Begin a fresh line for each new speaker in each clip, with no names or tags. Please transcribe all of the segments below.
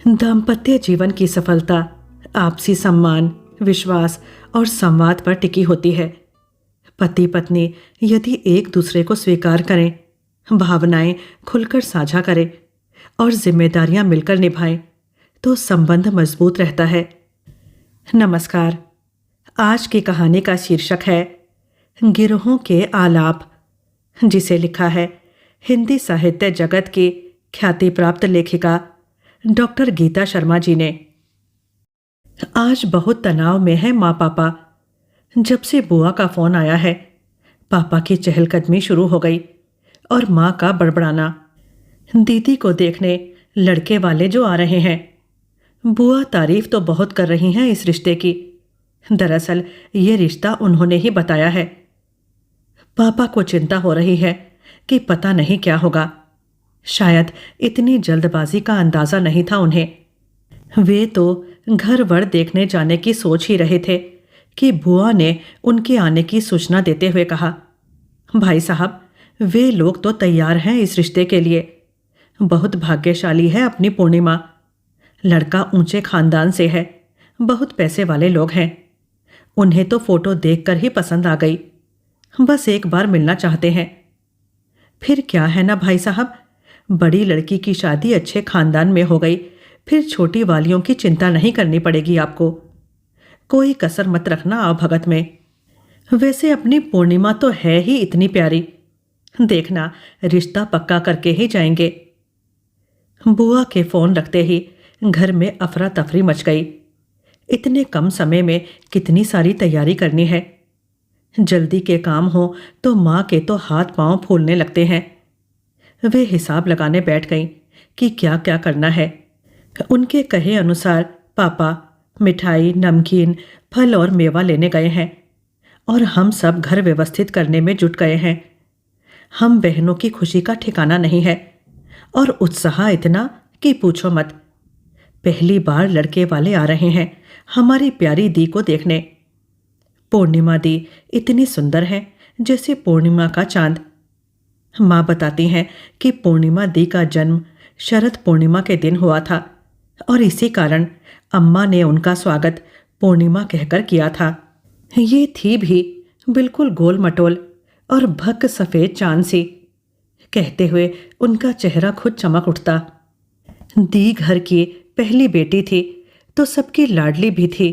दाम्पत्य जीवन की सफलता आपसी सम्मान, विश्वास और संवाद पर टिकी होती है। पति पत्नी यदि एक दूसरे को स्वीकार करें, भावनाएं खुलकर साझा करें और जिम्मेदारियां मिलकर निभाएं, तो संबंध मजबूत रहता है। नमस्कार। आज की कहानी का शीर्षक है गिरोहों के आलाप, जिसे लिखा है हिंदी साहित्य जगत की ख्याति प्राप्त लेखिका डॉक्टर गीता शर्मा जी ने। आज बहुत तनाव में है माँ पापा। जब से बुआ का फोन आया है, पापा की चहलकदमी शुरू हो गई और माँ का बड़बड़ाना। दीदी को देखने लड़के वाले जो आ रहे हैं। बुआ तारीफ तो बहुत कर रही हैं इस रिश्ते की। दरअसल ये रिश्ता उन्होंने ही बताया है। पापा को चिंता हो रही है कि पता नहीं क्या होगा। शायद इतनी जल्दबाजी का अंदाजा नहीं था उन्हें। वे तो घर वर देखने जाने की सोच ही रहे थे कि बुआ ने उनके आने की सूचना देते हुए कहा, भाई साहब, वे लोग तो तैयार हैं इस रिश्ते के लिए। बहुत भाग्यशाली है अपनी पूर्णिमा। लड़का ऊंचे खानदान से है, बहुत पैसे वाले लोग हैं। उन्हें तो फोटो देखकर ही पसंद आ गई। बस एक बार मिलना चाहते हैं। फिर क्या है ना भाई साहब, बड़ी लड़की की शादी अच्छे खानदान में हो गई, फिर छोटी वालियों की चिंता नहीं करनी पड़ेगी आपको। कोई कसर मत रखना आओ भगत में। वैसे अपनी पूर्णिमा तो है ही इतनी प्यारी। देखना, रिश्ता पक्का करके ही जाएंगे। बुआ के फोन रखते ही घर में अफरा तफरी मच गई। इतने कम समय में कितनी सारी तैयारी करनी है। जल्दी के काम हो तो माँ के तो हाथ पांव फूलने लगते हैं। वे हिसाब लगाने बैठ गईं कि क्या क्या करना है। उनके कहे अनुसार पापा मिठाई, नमकीन, फल और मेवा लेने गए हैं और हम सब घर व्यवस्थित करने में जुट गए हैं। हम बहनों की खुशी का ठिकाना नहीं है और उत्साह इतना कि पूछो मत। पहली बार लड़के वाले आ रहे हैं हमारी प्यारी दी को देखने। पूर्णिमा दी इतनी सुंदर है जैसे पूर्णिमा का चांद। माँ बताती हैं कि पूर्णिमा दी का जन्म शरद पूर्णिमा के दिन हुआ था और इसी कारण अम्मा ने उनका स्वागत पूर्णिमा कहकर किया था। ये थी भी बिल्कुल गोल मटोल और भक्क सफ़ेद चांद सी। कहते हुए उनका चेहरा खुद चमक उठता। दी घर की पहली बेटी थी तो सबकी लाडली भी थी।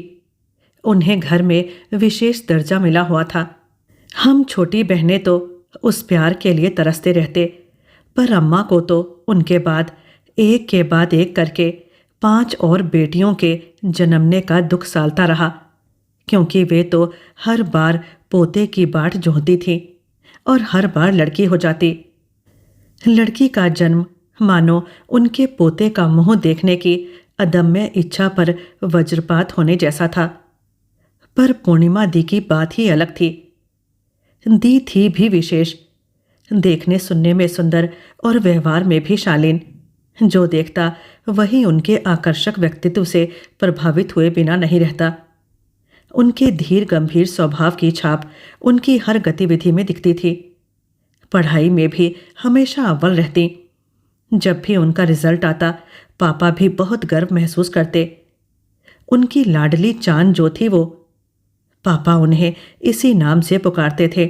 उन्हें घर में विशेष दर्जा मिला हुआ था। हम छोटी बहनें तो उस प्यार के लिए तरसते रहते, पर अम्मा को तो उनके बाद एक के बाद एक करके 5 और बेटियों के जन्मने का दुख सालता रहा, क्योंकि वे तो हर बार पोते की बाट जोहती थी और हर बार लड़की हो जाती। लड़की का जन्म मानो उनके पोते का मुंह देखने की अदम्य इच्छा पर वज्रपात होने जैसा था। पर पूर्णिमा दी की बात ही अलग थी। दी थी भी विशेष, देखने सुनने में सुंदर और व्यवहार में भी शालीन। जो देखता वही उनके आकर्षक व्यक्तित्व से प्रभावित हुए बिना नहीं रहता। उनके धीर गंभीर स्वभाव की छाप उनकी हर गतिविधि में दिखती थी। पढ़ाई में भी हमेशा अव्वल रहती। जब भी उनका रिजल्ट आता, पापा भी बहुत गर्व महसूस करते। उनकी लाडली चांद जो थी वो, पापा उन्हें इसी नाम से पुकारते थे।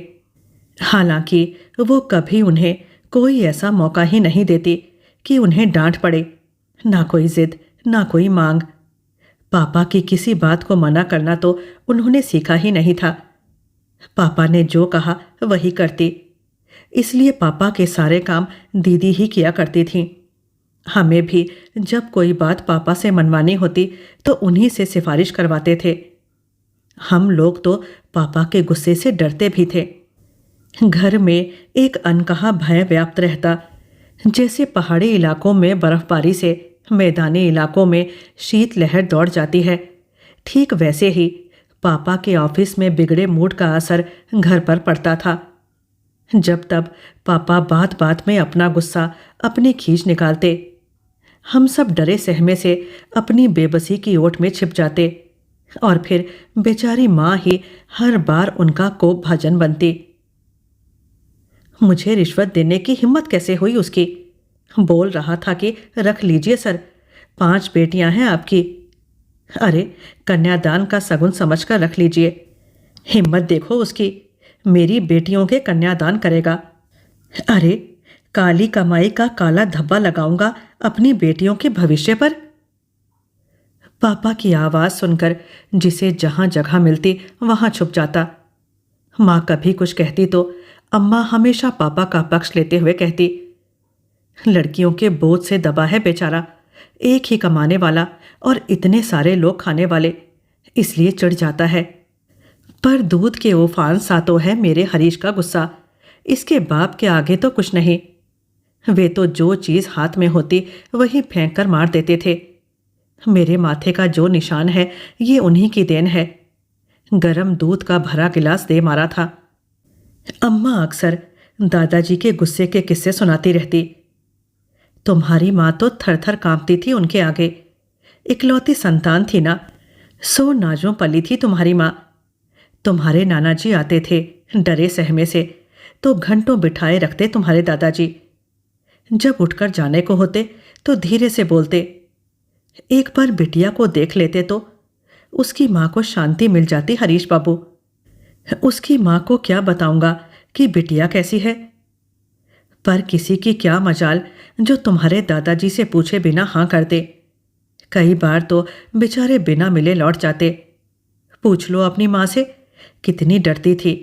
हालांकि वो कभी उन्हें कोई ऐसा मौका ही नहीं देती कि उन्हें डांट पड़े। ना कोई जिद, ना कोई मांग। पापा की किसी बात को मना करना तो उन्होंने सीखा ही नहीं था। पापा ने जो कहा वही करती। इसलिए पापा के सारे काम दीदी ही किया करती थीं। हमें भी जब कोई बात पापा से मनवानी होती तो उन्हीं से सिफारिश करवाते थे। हम लोग तो पापा के गुस्से से डरते भी थे। घर में एक अनकहा भय व्याप्त रहता, जैसे पहाड़ी इलाकों में बर्फबारी से मैदानी इलाकों में शीतलहर दौड़ जाती है। ठीक वैसे ही पापा के ऑफिस में बिगड़े मूड का असर घर पर पड़ता था। जब तब पापा बात बात में अपना गुस्सा, अपनी खींच निकालते। हम सब डरे सहमे से अपनी बेबसी की ओट में छिप जाते और फिर बेचारी माँ ही हर बार उनका कोप भाजन बनती। मुझे रिश्वत देने की हिम्मत कैसे हुई उसकी। बोल रहा था कि रख लीजिए सर, 5 बेटियां हैं आपकी। अरे, कन्यादान का सगुन समझकर रख लीजिए। हिम्मत देखो उसकी, मेरी बेटियों के कन्यादान करेगा। अरे, काली कमाई का काला धब्बा लगाऊंगा अपनी बेटियों के भविष्य पर। पापा की आवाज सुनकर जिसे जहां जगह मिलती वहां छुप जाता। माँ कभी कुछ कहती तो अम्मा हमेशा पापा का पक्ष लेते हुए कहती, लड़कियों के बोझ से दबा है बेचारा, एक ही कमाने वाला और इतने सारे लोग खाने वाले, इसलिए चिढ़ जाता है। पर दूध के उफान सा तो है मेरे हरीश का गुस्सा, इसके बाप के आगे तो कुछ नहीं। वे तो जो चीज हाथ में होती वही फेंक कर मार देते थे। मेरे माथे का जो निशान है ये उन्हीं की देन है। गरम दूध का भरा गिलास दे मारा था। अम्मा अक्सर दादाजी के गुस्से के किस्से सुनाती रहती। तुम्हारी माँ तो थर थर कांपती थी उनके आगे। इकलौती संतान थी ना, सो नाजों पली थी तुम्हारी माँ। तुम्हारे नाना जी आते थे डरे सहमे से तो घंटों बिठाए रखते तुम्हारे दादाजी। जब उठकर जाने को होते तो धीरे से बोलते। एक बार बिटिया को देख लेते तो उसकी माँ को शांति मिल जाती हरीश बाबू। उसकी माँ को क्या बताऊंगा कि बिटिया कैसी है। पर किसी की क्या मजाल जो तुम्हारे दादाजी से पूछे बिना हाँ करते। कई बार तो बेचारे बिना मिले लौट जाते। पूछ लो अपनी माँ से कितनी डरती थी।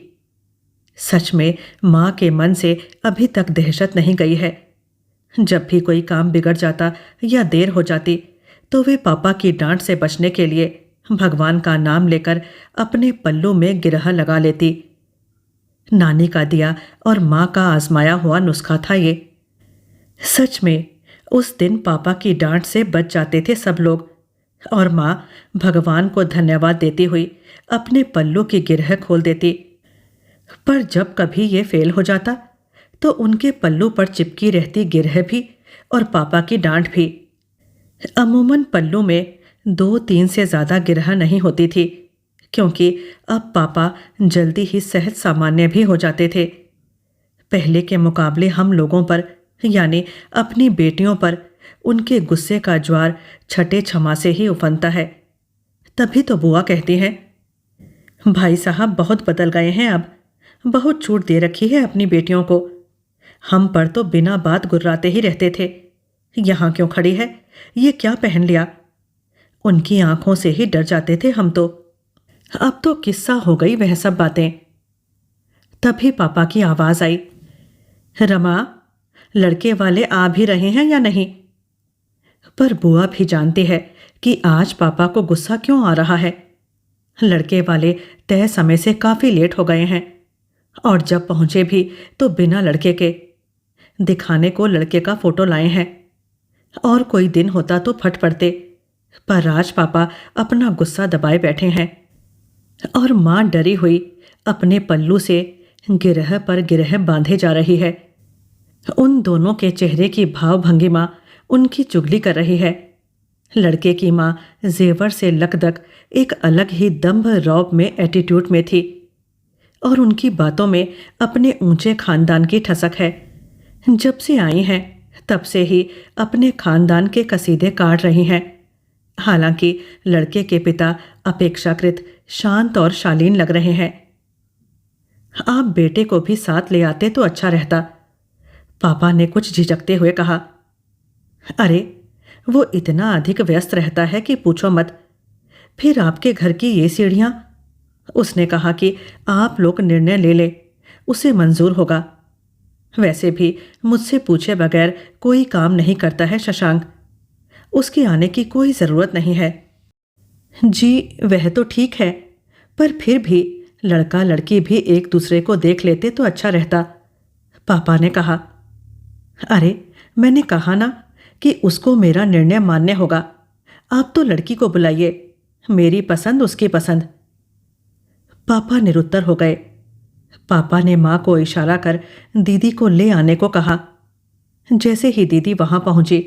सच में माँ के मन से अभी तक दहशत नहीं गई है। जब भी कोई काम बिगड़ जाता या देर हो जाती तो वे पापा की डांट से बचने के लिए भगवान का नाम लेकर अपने पल्लू में गिरह लगा लेती। नानी का दिया और माँ का आजमाया हुआ नुस्खा था ये। सच में उस दिन पापा की डांट से बच जाते थे सब लोग और माँ भगवान को धन्यवाद देती हुई अपने पल्लू की गिरह खोल देती। पर जब कभी ये फेल हो जाता तो उनके पल्लू पर चिपकी रहती गिरह भी और पापा की डांट भी। अमूमन पल्लू में 2-3 से ज्यादा गिरह नहीं होती थी, क्योंकि अब पापा जल्दी ही सहज सामान्य भी हो जाते थे। पहले के मुकाबले हम लोगों पर यानी अपनी बेटियों पर उनके गुस्से का ज्वार छठे छमा से ही उफनता है। तभी तो बुआ कहती हैं, भाई साहब बहुत बदल गए हैं, अब बहुत छूट दे रखी है अपनी बेटियों को। हम पर तो बिना बात गुर्राते ही रहते थे। यहाँ क्यों खड़ी है, ये क्या पहन लिया। उनकी आंखों से ही डर जाते थे हम तो। अब तो किस्सा हो गई वह सब बातें। तभी पापा की आवाज आई, रमा, लड़के वाले आ भी रहे हैं या नहीं। पर बुआ भी जानती है कि आज पापा को गुस्सा क्यों आ रहा है। लड़के वाले तय समय से काफी लेट हो गए हैं और जब पहुंचे भी तो बिना लड़के के। दिखाने को लड़के का फोटो लाए हैं। और कोई दिन होता तो फट पड़ते, पर आज पापा अपना गुस्सा दबाए बैठे हैं और मां डरी हुई अपने पल्लू से गिरह पर गिरह बांधे जा रही है। उन दोनों के चेहरे की भाव भंगिमा उनकी चुगली कर रही है। लड़के की मां जेवर से लकदक एक अलग ही दंभ रौब में एटीट्यूड में थी और उनकी बातों में अपने ऊंचे खानदान की ठसक है। जब से आई हैं तब से ही अपने खानदान के कसीदे काट रही हैं। हालांकि लड़के के पिता अपेक्षाकृत शांत और शालीन लग रहे हैं। आप बेटे को भी साथ ले आते तो अच्छा रहता, पापा ने कुछ झिझकते हुए कहा। अरे, वो इतना अधिक व्यस्त रहता है कि पूछो मत। फिर आपके घर की ये सीढ़ियां। उसने कहा कि आप लोग निर्णय ले ले, उसे मंजूर होगा। वैसे भी मुझसे पूछे बगैर कोई काम नहीं करता है शशांक। उसके आने की कोई जरूरत नहीं है। जी वह तो ठीक है, पर फिर भी लड़का लड़की भी एक दूसरे को देख लेते तो अच्छा रहता, पापा ने कहा। अरे, मैंने कहा ना कि उसको मेरा निर्णय मानने होगा। आप तो लड़की को बुलाइए, मेरी पसंद उसकी पसंद। पापा निरुत्तर हो गए। पापा ने मां को इशारा कर दीदी को ले आने को कहा। जैसे ही दीदी वहां पहुंची,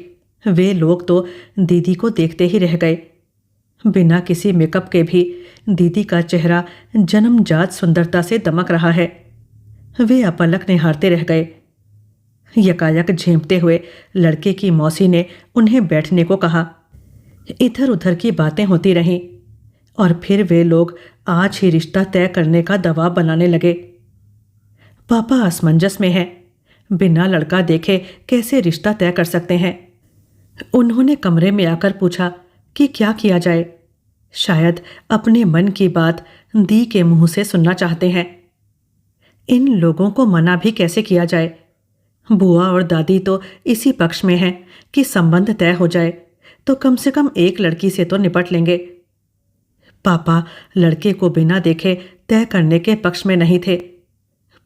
वे लोग तो दीदी को देखते ही रह गए। बिना किसी मेकअप के भी दीदी का चेहरा जन्मजात सुंदरता से दमक रहा है। वे अपलक निहारते रह गए। यकायक झेंपते हुए लड़के की मौसी ने उन्हें बैठने को कहा। इधर उधर की बातें होती रहीं और फिर वे लोग आज ही रिश्ता तय करने का दबाव बनाने लगे। पापा असमंजस में हैं, बिना लड़का देखे कैसे रिश्ता तय कर सकते हैं। उन्होंने कमरे में आकर पूछा कि क्या किया जाए। शायद अपने मन की बात दी के मुंह से सुनना चाहते हैं। इन लोगों को मना भी कैसे किया जाए। बुआ और दादी तो इसी पक्ष में हैं कि संबंध तय हो जाए तो कम से कम एक लड़की से तो निपट लेंगे। पापा लड़के को बिना देखे तय करने के पक्ष में नहीं थे,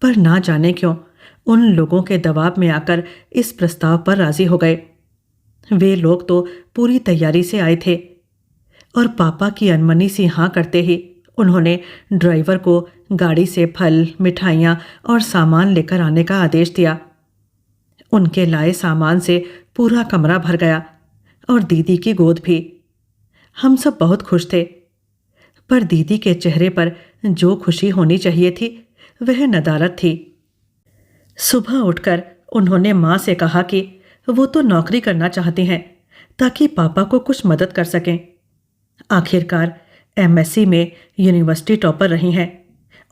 पर ना जाने क्यों उन लोगों के दबाव में आकर इस प्रस्ताव पर राजी हो गए। वे लोग तो पूरी तैयारी से आए थे और पापा की अनमनी सी हाँ करते ही उन्होंने ड्राइवर को गाड़ी से फल, मिठाइयाँ और सामान लेकर आने का आदेश दिया। उनके लाए सामान से पूरा कमरा भर गया और दीदी की गोद भी। हम सब बहुत खुश थे, पर दीदी के चेहरे पर जो खुशी होनी चाहिए थी वह नदारत थी। सुबह उठकर उन्होंने माँ से कहा कि वो तो नौकरी करना चाहती हैं ताकि पापा को कुछ मदद कर सकें। आखिरकार एमएससी में यूनिवर्सिटी टॉपर रही हैं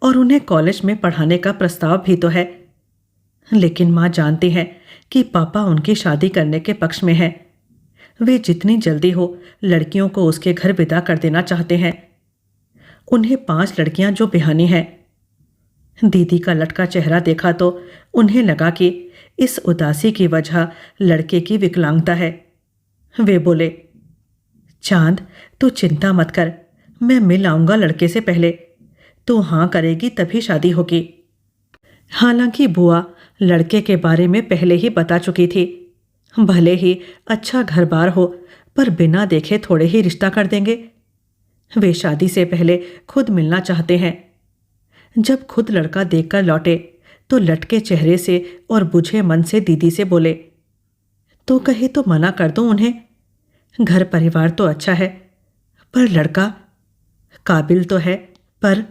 और उन्हें कॉलेज में पढ़ाने का प्रस्ताव भी तो है। लेकिन माँ जानती हैं कि पापा उनकी शादी करने के पक्ष में हैं। वे जितनी जल्दी हो लड़कियों को उसके घर विदा कर देना चाहते हैं। उन्हें 5 लड़कियां जो बिहानी हैं। दीदी का लटका चेहरा देखा तो उन्हें लगा कि इस उदासी की वजह लड़के की विकलांगता है। वे बोले, चांद तू चिंता मत कर, मैं मिल आऊंगा लड़के से पहले। तू हाँ करेगी तभी शादी होगी। हालांकि बुआ लड़के के बारे में पहले ही बता चुकी थी। भले ही अच्छा घर बार हो, पर बिना देखे थोड़े ही रिश्ता कर देंगे। वे शादी से पहले खुद मिलना चाहते हैं। जब खुद लड़का देखकर लौटे तो लटके चेहरे से और बुझे मन से दीदी से बोले, तो कहे तो मना कर दो उन्हें। घर परिवार तो अच्छा है, पर लड़का काबिल तो है। पर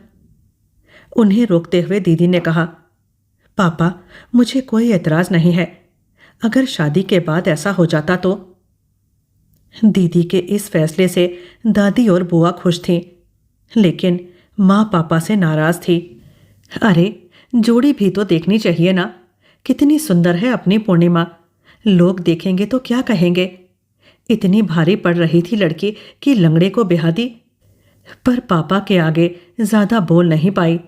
उन्हें रोकते हुए दीदी ने कहा, पापा मुझे कोई एतराज़ नहीं है, अगर शादी के बाद ऐसा हो जाता तो। दीदी के इस फैसले से दादी और बुआ खुश थीं, लेकिन माँ पापा से नाराज़ थी। अरे जोड़ी भी तो देखनी चाहिए ना, कितनी सुंदर है अपनी पूर्णिमा। लोग देखेंगे तो क्या कहेंगे। इतनी भारी पड़ रही थी लड़की कि लंगड़े को ब्याह दी। पर पापा के आगे ज़्यादा बोल नहीं पाई,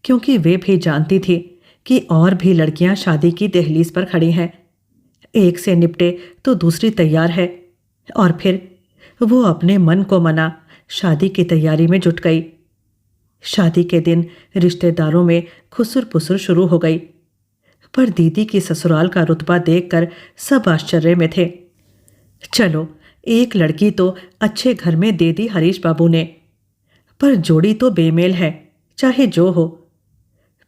क्योंकि वे भी जानती थी कि और भी लड़कियां शादी की दहलीज पर खड़ी हैं। एक से निपटे तो दूसरी तैयार है। और फिर वो अपने मन को मना शादी की तैयारी में जुट गई। शादी के दिन रिश्तेदारों में खुसुर पुसुर शुरू हो गई, पर दीदी की ससुराल का रुतबा देखकर सब आश्चर्य में थे। चलो एक लड़की तो अच्छे घर में दे दी हरीश बाबू ने, पर जोड़ी तो बेमेल है, चाहे जो हो।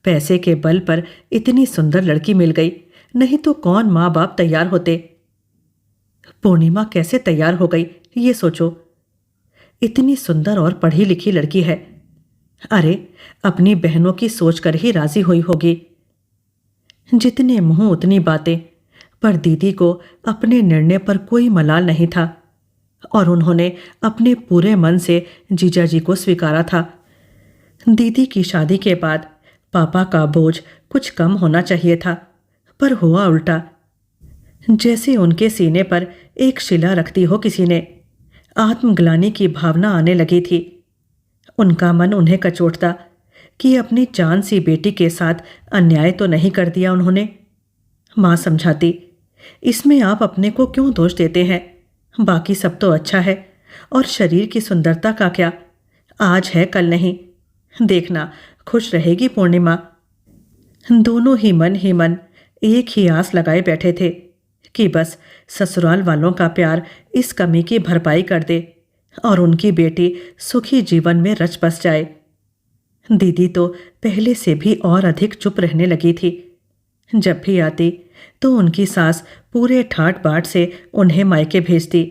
पैसे के बल पर इतनी सुंदर लड़की मिल गई, नहीं तो कौन माँ बाप तैयार होते। पूर्णिमा कैसे तैयार हो गई ये सोचो। इतनी सुंदर और पढ़ी लिखी लड़की है। अरे अपनी बहनों की सोचकर ही राजी हुई होगी। जितने मुंह उतनी बातें, पर दीदी को अपने निर्णय पर कोई मलाल नहीं था और उन्होंने अपने पूरे मन से जीजाजी को स्वीकारा था। दीदी की शादी के बाद पापा का बोझ कुछ कम होना चाहिए था, पर हुआ उल्टा। जैसे उनके सीने पर एक शिला रखती हो किसी ने। आत्मग्लानि की भावना आने लगी थी। उनका मन उन्हें कचोटता कि अपनी जान सी बेटी के साथ अन्याय तो नहीं कर दिया उन्होंने। माँ समझाती, इसमें आप अपने को क्यों दोष देते हैं, बाकी सब तो अच्छा है। और शरीर की सुंदरता का क्या, आज है कल नहीं। देखना खुश रहेगी पूर्णिमा। दोनों ही मन एक ही आस लगाए बैठे थे कि बस ससुराल वालों का प्यार इस कमी की भरपाई कर दे और उनकी बेटी सुखी जीवन में रच बस जाए। दीदी तो पहले से भी और अधिक चुप रहने लगी थी। जब भी आती तो उनकी सास पूरे ठाट बाट से उन्हें मायके भेजती।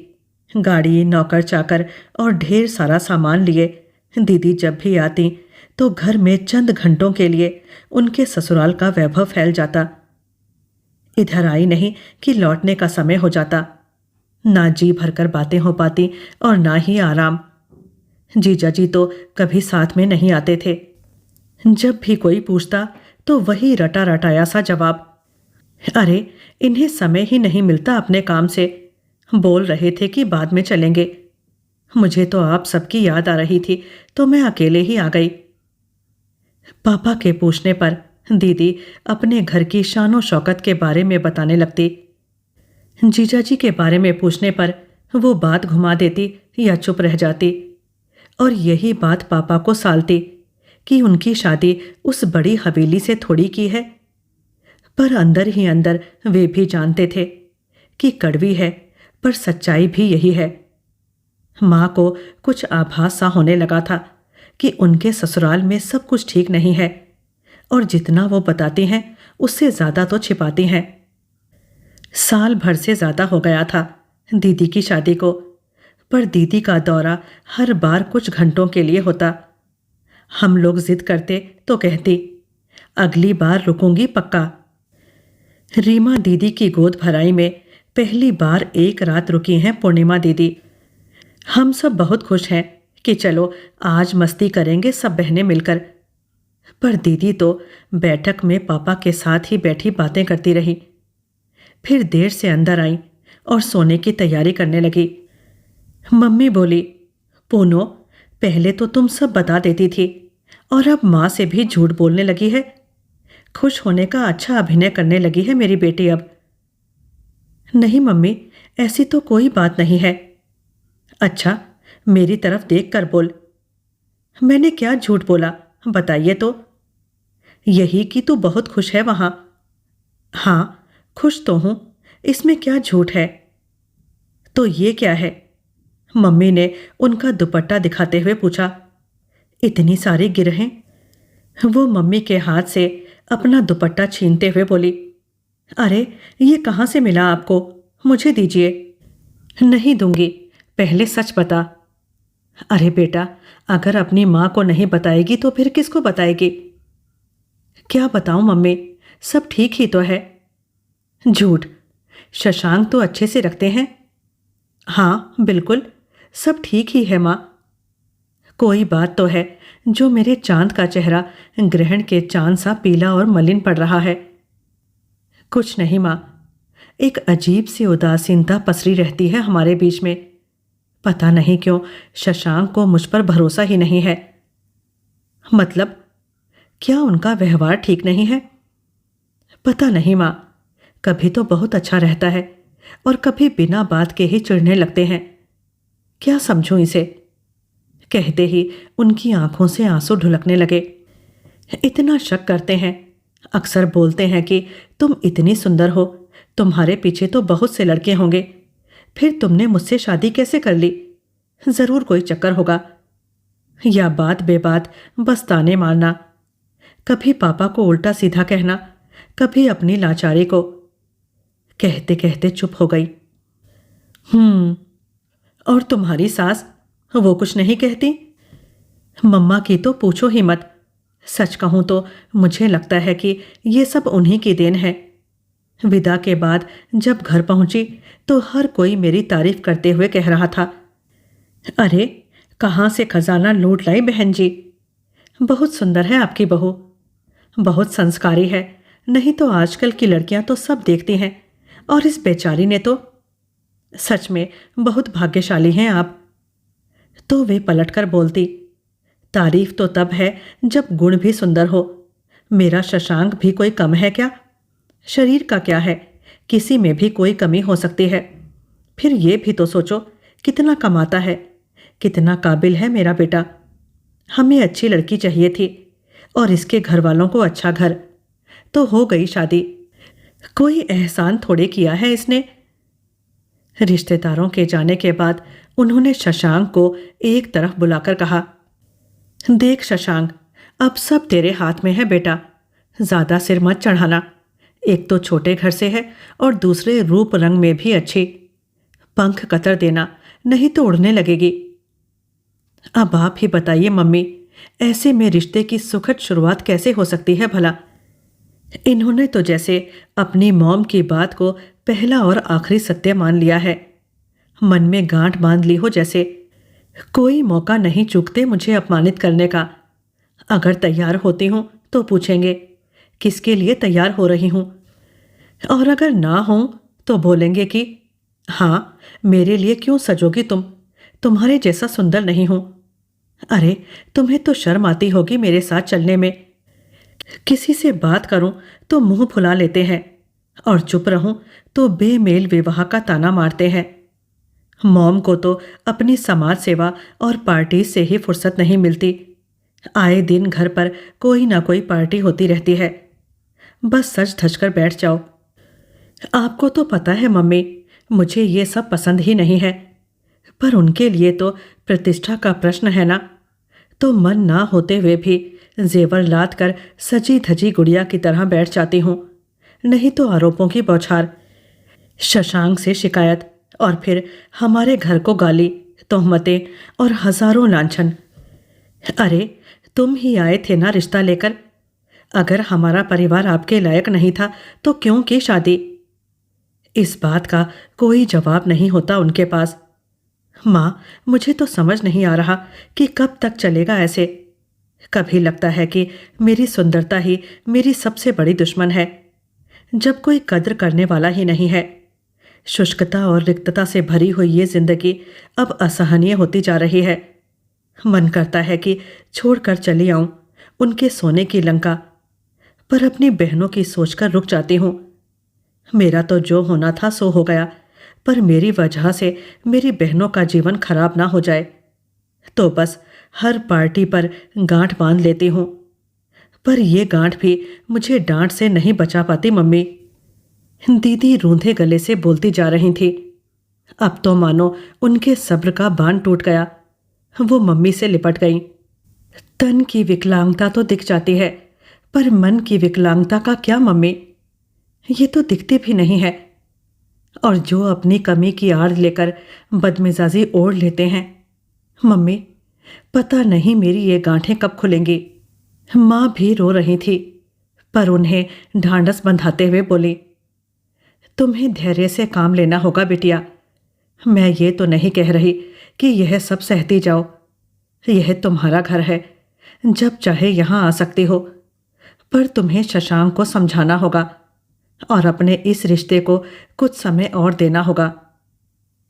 गाड़ी, नौकर चाकर और ढेर सारा सामान लिए दीदी जब भी आती तो घर में चंद घंटों के लिए उनके ससुराल का वैभव फैल जाता। इधर आई नहीं कि लौटने का समय हो जाता। ना जी भरकर बातें हो पाती और ना ही आराम। जीजा जी तो कभी साथ में नहीं आते थे। जब भी कोई पूछता तो वही रटा रटाया सा जवाब, अरे इन्हें समय ही नहीं मिलता अपने काम से, बोल रहे थे कि बाद में चलेंगे। मुझे तो आप सबकी याद आ रही थी तो मैं अकेले ही आ गई। पापा के पूछने पर दीदी अपने घर की शानो शौकत के बारे में बताने लगती। जीजा जी के बारे में पूछने पर वो बात घुमा देती या चुप रह जाती, और यही बात पापा को सालती कि उनकी शादी उस बड़ी हवेली से थोड़ी की है। पर अंदर ही अंदर वे भी जानते थे कि कड़वी है, पर सच्चाई भी यही है। माँ को कुछ आभास सा होने लगा था कि उनके ससुराल में सब कुछ ठीक नहीं है, और जितना वो बताती हैं उससे ज़्यादा तो छिपाती हैं। साल भर से ज़्यादा हो गया था दीदी की शादी को, पर दीदी का दौरा हर बार कुछ घंटों के लिए होता। हम लोग जिद करते तो कहती, अगली बार रुकूंगी पक्का। रीमा दीदी की गोद भराई में पहली बार एक रात रुकी हैं पूर्णिमा दीदी। हम सब बहुत खुश हैं कि चलो आज मस्ती करेंगे सब बहनें मिलकर। पर दीदी तो बैठक में पापा के साथ ही बैठी बातें करती रही। फिर देर से अंदर आई और सोने की तैयारी करने लगी। मम्मी बोली, पूनो पहले तो तुम सब बता देती थी और अब माँ से भी झूठ बोलने लगी है। खुश होने का अच्छा अभिनय करने लगी है मेरी बेटी अब। नहीं मम्मी, ऐसी तो कोई बात नहीं है। अच्छा, मेरी तरफ देख कर बोल। मैंने क्या झूठ बोला बताइए तो। यही कि तू बहुत खुश है वहां। हाँ, खुश तो हूं, इसमें क्या झूठ है। तो ये क्या है? मम्मी ने उनका दुपट्टा दिखाते हुए पूछा। इतनी सारी गिरहें? वो मम्मी के हाथ से अपना दुपट्टा छीनते हुए बोली, अरे ये कहाँ से मिला आपको, मुझे दीजिए। नहीं दूंगी, पहले सच बता। अरे बेटा, अगर अपनी माँ को नहीं बताएगी तो फिर किसको बताएगी? क्या बताऊं मम्मी, सब ठीक ही तो है। झूठ, शशांक तो अच्छे से रखते हैं। हाँ बिल्कुल, सब ठीक ही है माँ। कोई बात तो है जो मेरे चांद का चेहरा ग्रहण के चांद सा पीला और मलिन पड़ रहा है। कुछ नहीं माँ, एक अजीब सी उदासीनता पसरी रहती है हमारे बीच में। पता नहीं क्यों शशांक को मुझ पर भरोसा ही नहीं है। मतलब क्या उनका व्यवहार ठीक नहीं है? पता नहीं माँ, कभी तो बहुत अच्छा रहता है और कभी बिना बात के ही चिढ़ने लगते हैं। क्या समझूं इसे? कहते ही उनकी आंखों से आंसू ढुलकने लगे। इतना शक करते हैं, अक्सर बोलते हैं कि तुम इतनी सुंदर हो, तुम्हारे पीछे तो बहुत से लड़के होंगे, फिर तुमने मुझसे शादी कैसे कर ली? जरूर कोई चक्कर होगा। या बात बेबात बस ताने मारना, कभी पापा को उल्टा सीधा कहना, कभी अपनी लाचारी को। कहते कहते चुप हो गई। और तुम्हारी सास, वो कुछ नहीं कहती? मम्मा की तो पूछो ही मत। सच कहूं तो मुझे लगता है कि ये सब उन्हीं की देन है। विदा के बाद जब घर पहुंची तो हर कोई मेरी तारीफ करते हुए कह रहा था, अरे कहाँ से खजाना लूट लाई बहन जी, बहुत सुंदर है आपकी बहू, बहुत संस्कारी है, नहीं तो आजकल की लड़कियां तो सब देखती हैं, और इस बेचारी ने तो। सच में बहुत भाग्यशाली हैं आप। तो वे पलटकर बोलती, तारीफ तो तब है जब गुण भी सुंदर हो। मेरा शशांक भी कोई कम है क्या? शरीर का क्या है, किसी में भी कोई कमी हो सकती है। फिर ये भी तो सोचो कितना कमाता है, कितना काबिल है मेरा बेटा। हमें अच्छी लड़की चाहिए थी और इसके घर वालों को अच्छा घर, तो हो गई शादी। कोई एहसान थोड़े किया है इसने। रिश्तेदारों के जाने के बाद उन्होंने शशांक को एक तरफ बुलाकर कहा, देख शशांक, अब सब तेरे हाथ में है बेटा, ज्यादा सिर मत चढ़ाना। एक तो छोटे घर से है और दूसरे रूप रंग में भी अच्छी। पंख कतर देना, नहीं तो उड़ने लगेगी। अब आप ही बताइए मम्मी, ऐसे में रिश्ते की सुखद शुरुआत कैसे हो सकती है भला? इन्होंने तो जैसे अपनी मॉम की बात को पहला और आखिरी सत्य मान लिया है। मन में गांठ बांध ली हो जैसे। कोई मौका नहीं चूकते मुझे अपमानित करने का। अगर तैयार होती हूं तो पूछेंगे किसके लिए तैयार हो रही हूं, और अगर ना हो तो बोलेंगे कि हाँ, मेरे लिए क्यों सजोगी तुम, तुम्हारे जैसा सुंदर नहीं हूं। अरे, तुम्हें तो शर्म आती होगी मेरे साथ चलने में। किसी से बात करूं तो मुंह फुला लेते हैं, और चुप रहूं तो बेमेल विवाह का ताना मारते हैं। मॉम को तो अपनी समाज सेवा और पार्टी से ही फुर्सत नहीं मिलती। आए दिन घर पर कोई ना कोई पार्टी होती रहती है। बस सज धज कर बैठ जाओ। आपको तो पता है मम्मी, मुझे ये सब पसंद ही नहीं है, पर उनके लिए तो प्रतिष्ठा का प्रश्न है ना। तो मन ना होते हुए भी जेवर लाद कर सजी धजी गुड़िया की तरह बैठ जाती हूँ। नहीं तो आरोपों की बौछार, शशांक से शिकायत, और फिर हमारे घर को गाली, तोहमतें और हजारों लांछन। अरे, तुम ही आए थे ना रिश्ता लेकर। अगर हमारा परिवार आपके लायक नहीं था तो क्यों की शादी। इस बात का कोई जवाब नहीं होता उनके पास। माँ, मुझे तो समझ नहीं आ रहा कि कब तक चलेगा ऐसे। कभी लगता है कि मेरी सुंदरता ही मेरी सबसे बड़ी दुश्मन है, जब कोई कद्र करने वाला ही नहीं है। शुष्कता और रिक्तता से भरी हुई ये जिंदगी अब असहनीय होती जा रही है। मन करता है कि छोड़कर चली आऊं उनके सोने की लंका, पर अपनी बहनों की सोचकर रुक जाती हूं। मेरा तो जो होना था सो हो गया, पर मेरी वजह से मेरी बहनों का जीवन खराब ना हो जाए। तो बस हर पार्टी पर गांठ बांध लेती हूं, पर यह गांठ भी मुझे डांट से नहीं बचा पाती मम्मी। दीदी रूंधे गले से बोलती जा रही थी। अब तो मानो उनके सब्र का बांध टूट गया। वो मम्मी से लिपट गईं। तन की विकलांगता तो दिख जाती है, पर मन की विकलांगता का क्या मम्मी, ये तो दिखती भी नहीं है। और जो अपनी कमी की आड़ लेकर बदमिजाजी ओढ़ लेते हैं, मम्मी, पता नहीं मेरी ये गांठें कब खुलेंगी। माँ भी रो रही थी, पर उन्हें ढांढस बंधाते हुए बोली, तुम्हें धैर्य से काम लेना होगा बिटिया। मैं ये तो नहीं कह रही कि यह सब सहती जाओ। यह तुम्हारा घर है, जब चाहे यहाँ आ सकती हो, पर तुम्हें शशांक को समझाना होगा और अपने इस रिश्ते को कुछ समय और देना होगा।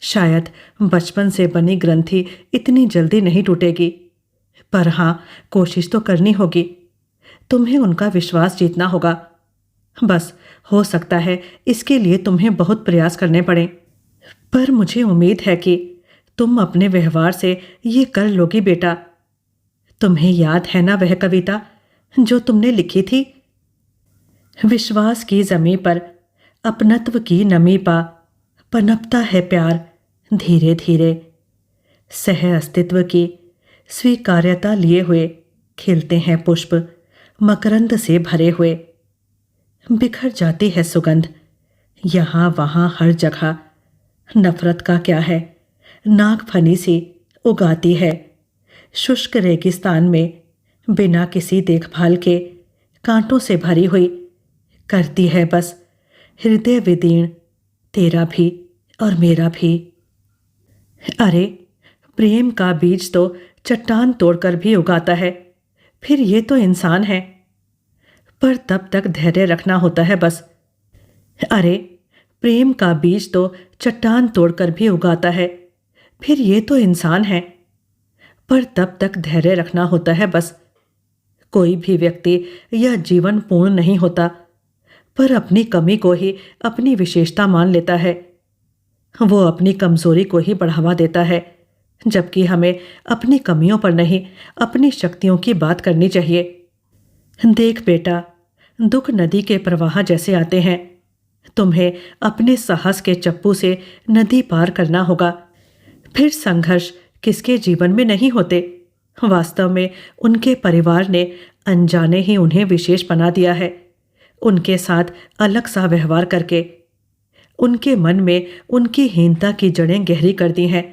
शायद बचपन से बनी ग्रंथि इतनी जल्दी नहीं टूटेगी, पर हाँ, कोशिश तो करनी होगी। तुम्हें उनका विश्वास जीतना होगा। बस, हो सकता है इसके लिए तुम्हें बहुत प्रयास करने पड़े, पर मुझे उम्मीद है कि तुम अपने व्यवहार से ये कर लोगी बेटा। तुम्हें याद है ना वह कविता जो तुमने लिखी थी, विश्वास की जमी पर अपनत्व की नमी पा, पनपता है प्यार धीरे धीरे, सह अस्तित्व की स्वीकार्यता लिए हुए खिलते हैं पुष्प मकरंद से भरे हुए। बिखर जाती है सुगंध यहाँ वहाँ हर जगह। नफरत का क्या है, नाक फनी सी उगाती है शुष्क रेगिस्तान में, बिना किसी देखभाल के कांटों से भरी हुई, करती है बस हृदय विदीर्ण, तेरा भी और मेरा भी। अरे, प्रेम का बीज तो चट्टान तोड़कर भी उगाता है, फिर ये तो इंसान है, पर तब तक धैर्य रखना होता है बस। अरे, प्रेम का बीज तो चट्टान तोड़कर भी उगाता है, फिर ये तो इंसान है, पर तब तक धैर्य रखना होता है बस। कोई भी व्यक्ति यह जीवन पूर्ण नहीं होता, पर अपनी कमी को ही अपनी विशेषता मान लेता है। वो अपनी कमजोरी को ही बढ़ावा देता है, जबकि हमें अपनी कमियों पर नहीं, अपनी शक्तियों की बात करनी चाहिए। देख बेटा, दुख नदी के प्रवाह जैसे आते हैं। तुम्हें अपने साहस के चप्पू से नदी पार करना होगा। फिर संघर्ष किसके जीवन में नहीं होते। वास्तव में उनके परिवार ने अनजाने ही उन्हें विशेष बना दिया है, उनके साथ अलग सा व्यवहार करके। उनके मन में उनकी हीनता की जड़ें गहरी कर दी हैं,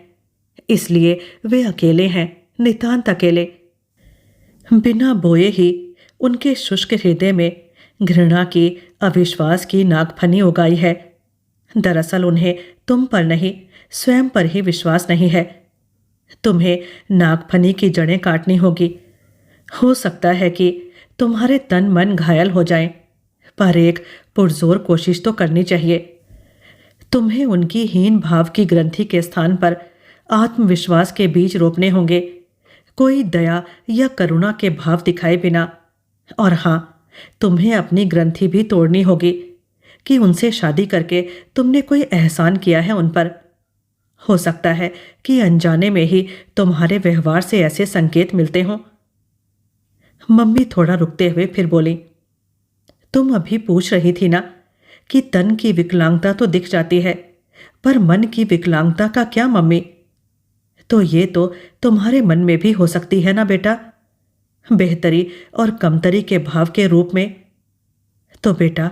इसलिए वे अकेले हैं, नितांत अकेले। बिना बोए ही उनके शुष्क हृदय में घृणा की, अविश्वास की नागफनी उगाई है। दरअसल उन्हें तुम पर नहीं, स्वयं पर ही विश्वास नहीं है। तुम्हें नागफनी की जड़ें काटनी होगी। हो सकता है कि तुम्हारे तन मन घायल हो जाएं, पर एक पुरजोर कोशिश तो करनी चाहिए। तुम्हें उनकी हीन भाव की ग्रंथि के स्थान पर आत्मविश्वास के बीज रोपने होंगे, कोई दया या करुणा के भाव दिखाए बिना। और हाँ, तुम्हें अपनी ग्रंथि भी तोड़नी होगी कि उनसे शादी करके तुमने कोई एहसान किया है उन पर। हो सकता है कि अनजाने में ही तुम्हारे व्यवहार से ऐसे संकेत मिलते हों। मम्मी थोड़ा रुकते हुए फिर बोली, तुम अभी पूछ रही थी ना कि तन की विकलांगता तो दिख जाती है, पर मन की विकलांगता का क्या मम्मी? तो ये तो तुम्हारे मन में भी हो सकती है ना बेटा, बेहतरी और कमतरी के भाव के रूप में। तो बेटा,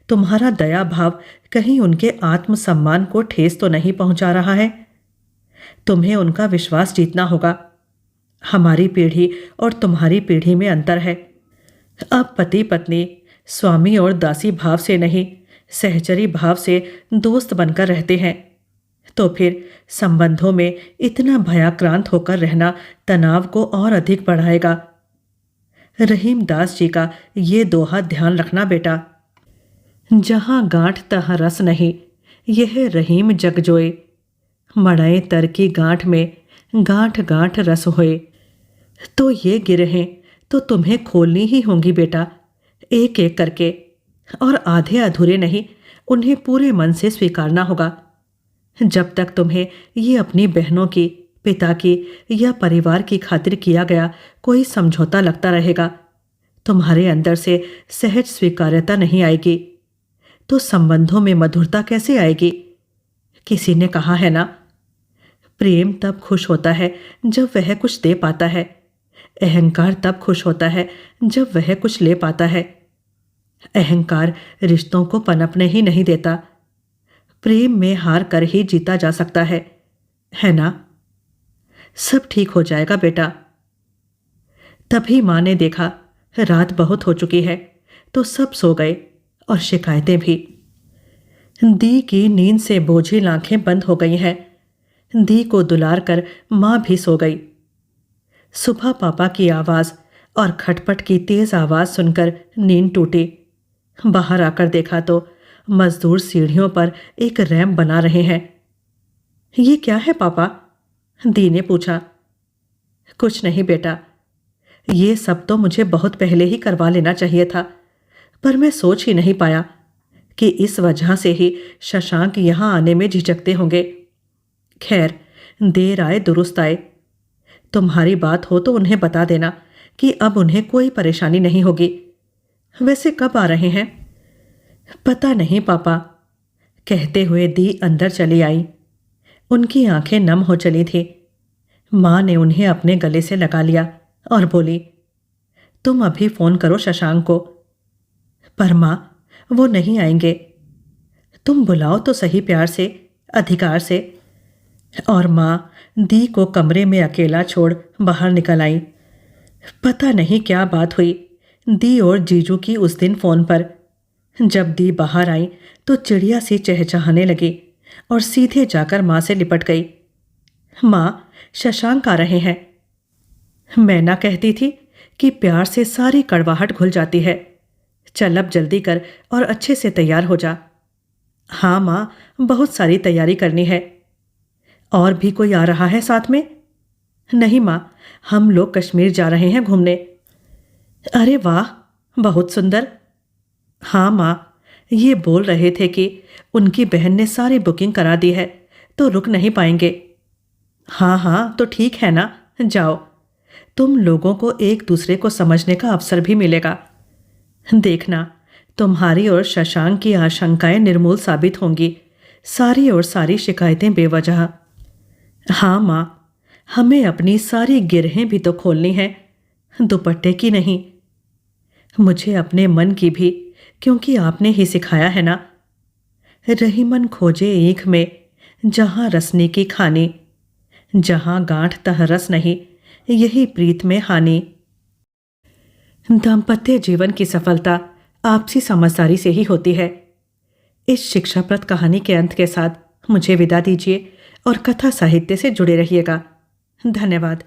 तुम्हारा दया भाव कहीं उनके आत्मसम्मान को ठेस तो नहीं पहुंचा रहा है? तुम्हें उनका विश्वास जीतना होगा। हमारी पीढ़ी और तुम्हारी पीढ़ी में अंतर है। अब पति पत्नी स्वामी और दासी भाव से नहीं, सहचरी भाव से दोस्त बनकर रहते हैं। तो फिर संबंधों में इतना भयाक्रांत होकर रहना तनाव को और अधिक बढ़ाएगा। रहीम दास जी का ये दोहा ध्यान रखना बेटा, जहां गांठ तहाँ रस नहीं, यह रहीम जग जोए। मड़ाए तर की गांठ में गांठ गांठ रस होए। तो ये गिरहें तो तुम्हें खोलनी ही होंगी बेटा, एक एक करके, और आधे अधूरे नहीं, उन्हें पूरे मन से स्वीकारना होगा। जब तक तुम्हें ये अपनी बहनों की, पिता की या परिवार की खातिर किया गया कोई समझौता लगता रहेगा, तुम्हारे अंदर से सहज स्वीकार्यता नहीं आएगी, तो संबंधों में मधुरता कैसे आएगी? किसी ने कहा है ना, प्रेम तब खुश होता है जब वह कुछ दे पाता है, अहंकार तब खुश होता है जब वह कुछ ले पाता है। अहंकार रिश्तों को पनपने ही नहीं देता, प्रेम में हार कर ही जीता जा सकता है ना? सब ठीक हो जाएगा बेटा। तभी माँ ने देखा रात बहुत हो चुकी है, तो सब सो गए और शिकायतें भी। दी की नींद से बोझिल आंखें बंद हो गई हैं। दी को दुलार कर माँ भी सो गई। सुबह पापा की आवाज़ और खटपट की तेज आवाज़ सुनकर नींद टूटी। बाहर आकर देखा तो मजदूर सीढ़ियों पर एक रैंप बना रहे हैं। ये क्या है पापा? दी ने पूछा। कुछ नहीं बेटा, ये सब तो मुझे बहुत पहले ही करवा लेना चाहिए था, पर मैं सोच ही नहीं पाया कि इस वजह से ही शशांक यहाँ आने में झिझकते होंगे। खैर, देर आए दुरुस्त आए। तुम्हारी बात हो तो उन्हें बता देना कि अब उन्हें कोई परेशानी नहीं होगी। वैसे कब आ रहे हैं? पता नहीं पापा, कहते हुए दी अंदर चली आई। उनकी आंखें नम हो चली थी। माँ ने उन्हें अपने गले से लगा लिया और बोली, तुम अभी फोन करो शशांक को। पर माँ, वो नहीं आएंगे। तुम बुलाओ तो सही, प्यार से, अधिकार से। और माँ दी को कमरे में अकेला छोड़ बाहर निकल आई। पता नहीं क्या बात हुई दी और जीजू की उस दिन फोन पर। जब दी बाहर आई तो चिड़िया सी चहचहाने लगी और सीधे जाकर माँ से लिपट गई। माँ, शशांक आ रहे हैं। मैं ना कहती थी कि प्यार से सारी कड़वाहट घुल जाती है। चल अब जल्दी कर और अच्छे से तैयार हो जा। हाँ माँ, बहुत सारी तैयारी करनी है। और भी कोई आ रहा है साथ में? नहीं माँ, हम लोग कश्मीर जा रहे हैं घूमने। अरे वाह, बहुत सुंदर। हाँ माँ, ये बोल रहे थे कि उनकी बहन ने सारी बुकिंग करा दी है, तो रुक नहीं पाएंगे। हाँ हाँ, तो ठीक है ना, जाओ। तुम लोगों को एक दूसरे को समझने का अवसर भी मिलेगा। देखना, तुम्हारी और शशांक की आशंकाएं निर्मूल साबित होंगी, सारी और सारी शिकायतें बेवजह। हाँ माँ, हमें अपनी सारी गिरहें भी तो खोलनी हैं, दुपट्टे की नहीं। मुझे अपने मन की भी, क्योंकि आपने ही सिखाया है ना। रहीमन खोजे ईख में जहाँ रसने की खानी, जहाँ गांठ तह रस नहीं, यही प्रीत में हानि। दाम्पत्य जीवन की सफलता आपसी समझदारी से ही होती है। इस शिक्षाप्रद कहानी के अंत के साथ मुझे विदा दीजिए और कथा साहित्य से जुड़े रहिएगा। धन्यवाद।